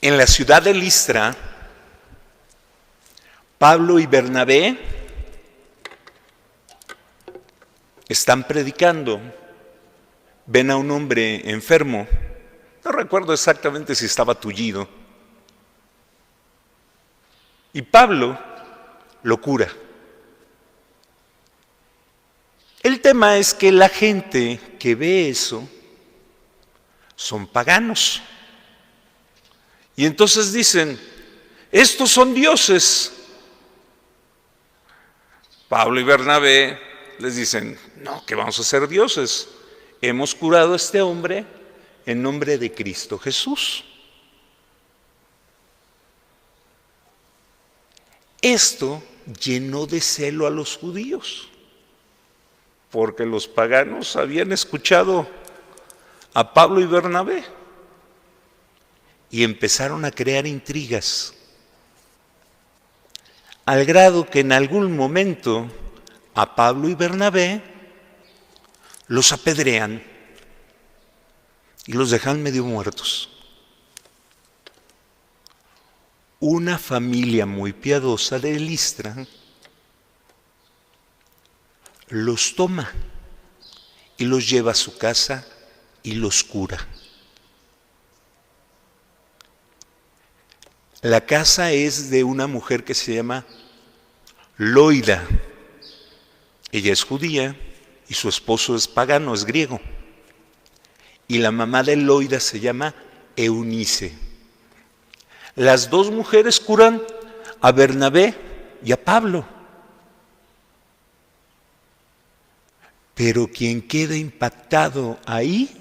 En la ciudad de Listra, Pablo y Bernabé están predicando. Ven a un hombre enfermo. No recuerdo exactamente si estaba tullido. Y Pablo lo cura. El tema es que la gente que ve eso son paganos. Y entonces dicen, estos son dioses. Pablo y Bernabé les dicen, no, que vamos a ser dioses. Hemos curado a este hombre en nombre de Cristo Jesús. Esto llenó de celo a los judíos, porque los paganos habían escuchado a Pablo y Bernabé y empezaron a crear intrigas, al grado que en algún momento a Pablo y Bernabé los apedrean y los dejan medio muertos. Una familia muy piadosa de Listra los toma y los lleva a su casa y los cura. La casa es de una mujer que se llama Loida. Ella es judía y su esposo es pagano, es griego. Y la mamá de Loida se llama Eunice. Las dos mujeres curan a Bernabé y a Pablo. Pero quien queda impactado ahí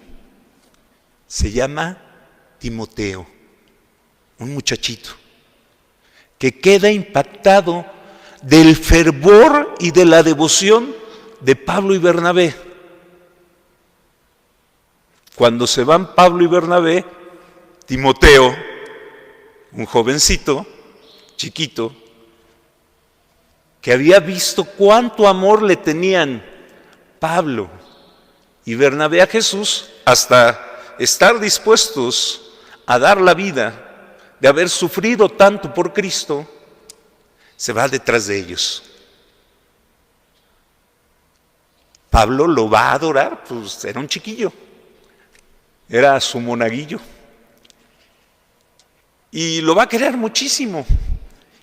se llama Timoteo, un muchachito, que queda impactado del fervor y de la devoción de Pablo y Bernabé. Cuando se van Pablo y Bernabé, Timoteo, un jovencito, chiquito, que había visto cuánto amor le tenían Pablo y Bernabé a Jesús, hasta estar dispuestos a dar la vida, de haber sufrido tanto por Cristo, se va detrás de ellos. Pablo lo va a adorar, pues era un chiquillo, era su monaguillo. Y lo va a querer muchísimo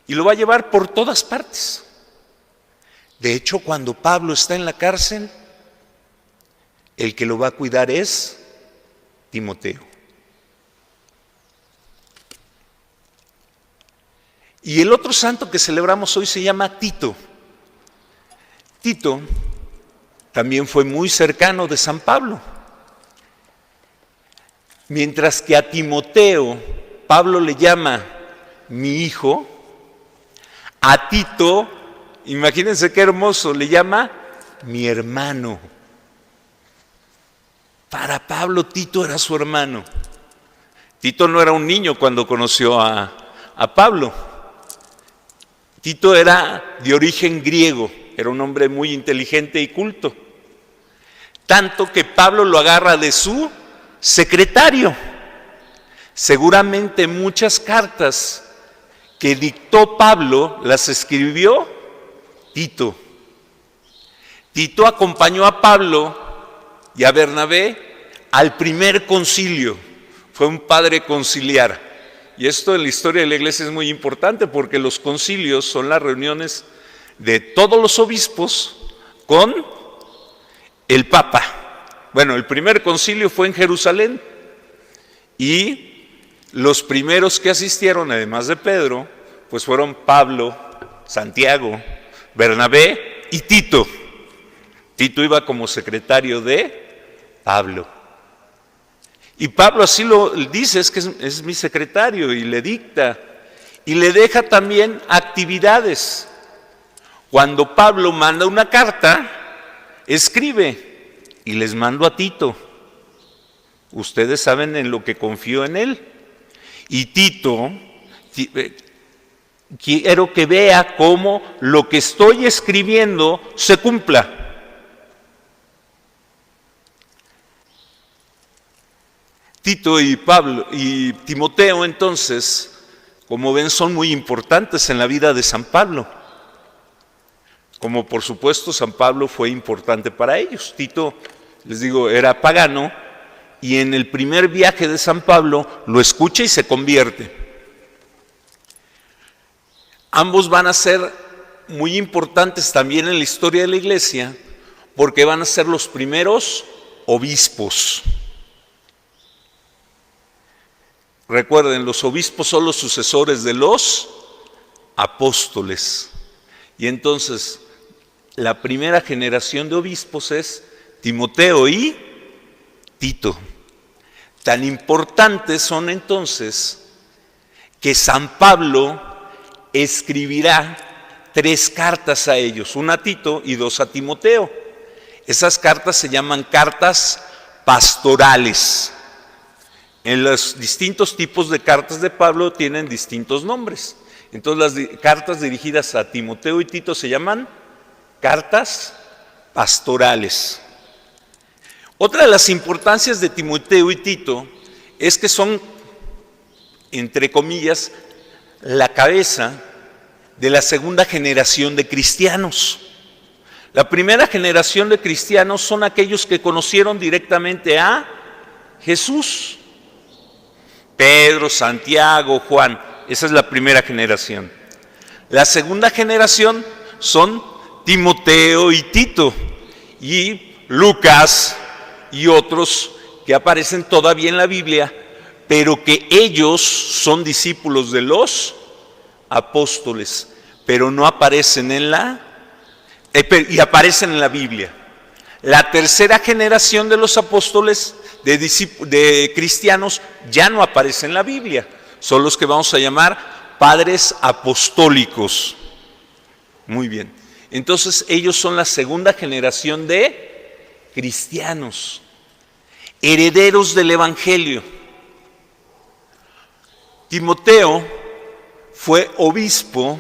y lo va a llevar por todas partes. De hecho, cuando Pablo está en la cárcel, el que lo va a cuidar es Timoteo. Y el otro santo que celebramos hoy se llama Tito. Tito también fue muy cercano de San Pablo. Mientras que a Timoteo Pablo le llama mi hijo, a Tito, imagínense qué hermoso, le llama mi hermano. Para Pablo, Tito era su hermano. Tito no era un niño cuando conoció a Pablo. Tito era de origen griego, era un hombre muy inteligente y culto. Tanto que Pablo lo agarra de su secretario. Seguramente muchas cartas que dictó Pablo las escribió Tito. Tito acompañó a Pablo y a Bernabé al primer concilio. Fue un padre conciliar. Y esto en la historia de la iglesia es muy importante porque los concilios son las reuniones de todos los obispos con el Papa. Bueno, el primer concilio fue en Jerusalén y los primeros que asistieron, además de Pedro, pues fueron Pablo, Santiago, Bernabé y Tito. Tito iba como secretario de Pablo. Y Pablo así lo dice, es que es mi secretario, y le dicta. Y le deja también actividades. Cuando Pablo manda una carta, escribe y les mando a Tito. Ustedes saben en lo que confío en él. Y Tito, quiero que vea cómo lo que estoy escribiendo se cumpla. Tito y Pablo y Timoteo, entonces, como ven, son muy importantes en la vida de San Pablo. Como por supuesto San Pablo fue importante para ellos. Tito, les digo, era pagano y en el primer viaje de San Pablo lo escucha y se convierte. Ambos van a ser muy importantes también en la historia de la iglesia porque van a ser los primeros obispos. Recuerden, los obispos son los sucesores de los apóstoles. Y entonces, la primera generación de obispos es Timoteo y Tito. Tan importantes son entonces que San Pablo escribirá 3 cartas a ellos, una a Tito y 2 a Timoteo. Esas cartas se llaman cartas pastorales. En los distintos tipos de cartas de Pablo tienen distintos nombres. Entonces las cartas dirigidas a Timoteo y Tito se llaman cartas pastorales. Otra de las importancias de Timoteo y Tito es que son, entre comillas, la cabeza de la segunda generación de cristianos. La primera generación de cristianos son aquellos que conocieron directamente a Jesús. Pedro, Santiago, Juan, esa es la primera generación. La segunda generación son Timoteo y Tito, y Lucas y otros que aparecen todavía en la Biblia, pero que ellos son discípulos de los apóstoles, pero no aparecen y aparecen en la Biblia. La tercera generación de los apóstoles, de cristianos, ya no aparece en la Biblia. Son los que vamos a llamar padres apostólicos. Muy bien. Entonces ellos son la segunda generación de cristianos, herederos del Evangelio. Timoteo fue obispo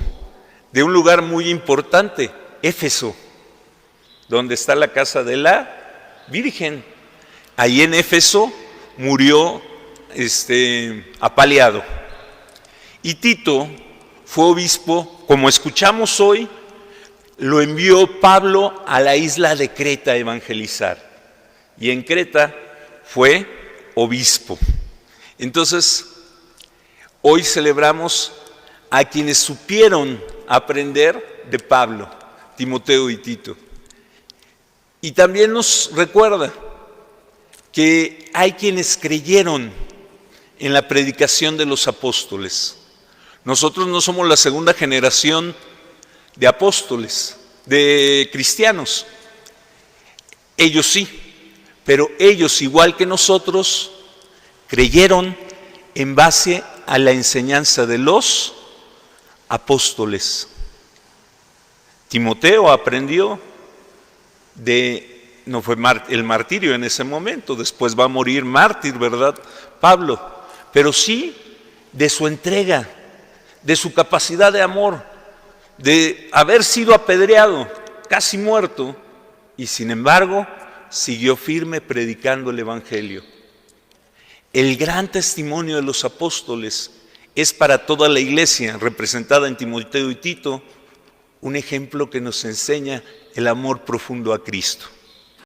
de un lugar muy importante, Éfeso, donde está la casa de la Virgen. Ahí en Éfeso murió apaleado. Y Tito fue obispo, como escuchamos hoy, lo envió Pablo a la isla de Creta a evangelizar. Y en Creta fue obispo. Entonces, hoy celebramos a quienes supieron aprender de Pablo, Timoteo y Tito. Y también nos recuerda que hay quienes creyeron en la predicación de los apóstoles. Nosotros no somos la segunda generación de apóstoles, de cristianos. Ellos sí, pero ellos, igual que nosotros, creyeron en base a la enseñanza de los apóstoles. Timoteo aprendió no fue el martirio en ese momento, después va a morir mártir, ¿verdad? Pablo, pero sí de su entrega, de su capacidad de amor, de haber sido apedreado, casi muerto, y sin embargo siguió firme predicando el Evangelio. El gran testimonio de los apóstoles es para toda la iglesia, representada en Timoteo y Tito, un ejemplo que nos enseña el amor profundo a Cristo.